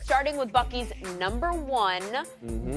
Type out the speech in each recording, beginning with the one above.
Starting with Bucky's number one,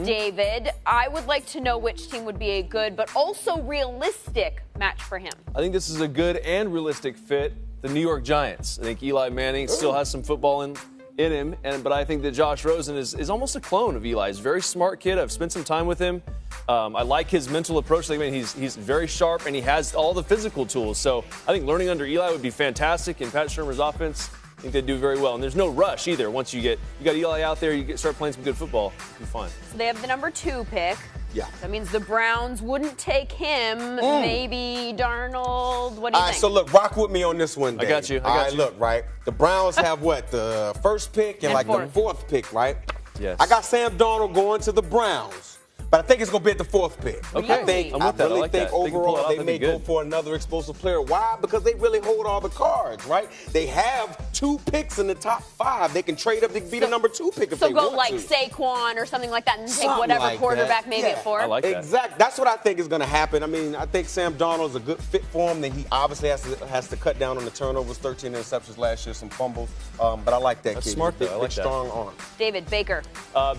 David, I would like to know which team would be a good but also realistic match for him. I think this is a good and realistic fit. The New York Giants. I think Eli Manning still has some football in him, but I think that Josh Rosen is almost a clone of Eli. He's a very smart kid. I've spent some time with him. I like his mental approach. I mean, he's very sharp, and he has all the physical tools. So I think learning under Eli would be fantastic, and Pat Shurmur's offense, I think they'd do very well. And there's no rush either. Once you got Eli out there, start playing some good football, you'll be fine. So they have the number 2 pick. Yeah. That means the Browns wouldn't take him. Maybe Darnold. What do you think? So look, rock with me on this one, Dave. I got you. All right, look, right? The Browns have what? The first pick and like fourth. the 4th pick, right? Yes. I got Sam Darnold going to the Browns. But I think it's going to be at the 4th pick. Okay. I really like think that. overall They they may go for another explosive player. Why? Because they really hold all the cards, right? They have 2 picks in the top 5. They can trade up to be the number 2 pick if they want to. So go like Saquon or something like that and take Something whatever like quarterback that. maybe at 4. I like that. Exactly. That's what I think is going to happen. I mean, I think Sam Darnold's a good fit for him. Then he obviously has to cut down on the turnovers, 13 interceptions last year, some fumbles. But I like that That's kid. smart, though. I like that. Strong arm. David, Baker.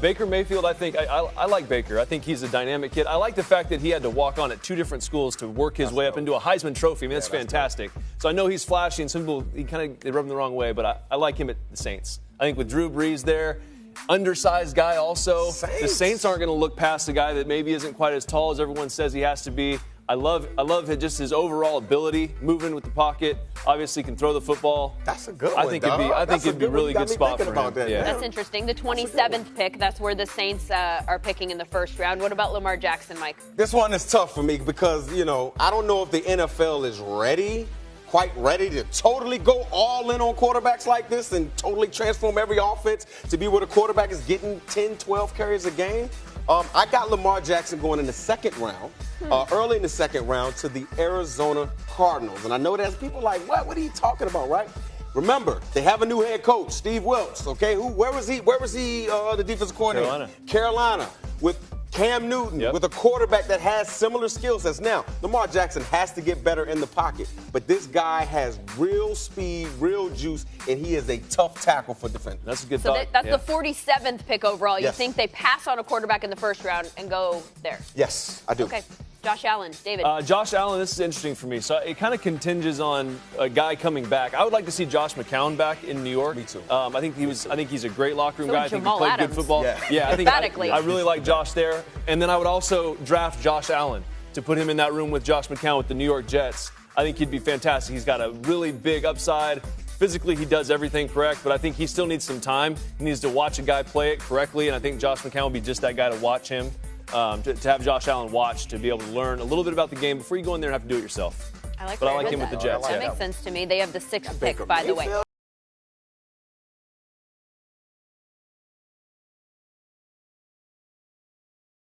Baker Mayfield, I think, I like Baker. I think he's a dynamic kid. I like the fact that he had to walk on at 2 different schools to work his way up into a Heisman Trophy. I mean, that's fantastic. So I know he's flashy, and some people, they rub him the wrong way, but I like him at the Saints. I think with Drew Brees there, undersized guy also. The Saints aren't going to look past a guy that maybe isn't quite as tall as everyone says he has to be. I love just his overall ability, moving with the pocket. Obviously, can throw the football. That's a good one. I think it'd be a really good spot for him. That, yeah. That's interesting. The 27th pick, that's where the Saints are picking in the first round. What about Lamar Jackson, Mike? This one is tough for me because, I don't know if the NFL is quite ready to totally go all in on quarterbacks like this and totally transform every offense to be where the quarterback is getting 10, 12 carries a game. I got Lamar Jackson going in the 2nd round, early in the 2nd round to the Arizona Cardinals. And I know there's people like, what are you talking about, right? Remember, they have a new head coach, Steve Wilks, okay? Where was he, the defensive coordinator? Carolina. With Cam Newton, with a quarterback that has similar skill sets. Now, Lamar Jackson has to get better in the pocket, but this guy has real speed, real juice, and he is a tough tackle for defenders. That's a good So thought. that's the 47th pick overall. You Yes. think they pass on a quarterback in the first round and go there? Yes, I do. Okay. Josh Allen, David. Josh Allen, this is interesting for me. So it kind of continges on a guy coming back. I would like to see Josh McCown back in New York. Me too. I think he's a great locker room So guy. I think he Jamal played Adams. good football. Yeah. I think Emphatically. I really like Josh there. And then I would also draft Josh Allen to put him in that room with Josh McCown with the New York Jets. I think he'd be fantastic. He's got a really big upside. Physically, he does everything correct, but I think he still needs some time. He needs to watch a guy play it correctly, and I think Josh McCown will be just that guy to watch him. To have Josh Allen watch, to be able to learn a little bit about the game before you go in there and have to do it yourself. I like him with the Jets. That makes sense to me. They have the 6th pick, by the way.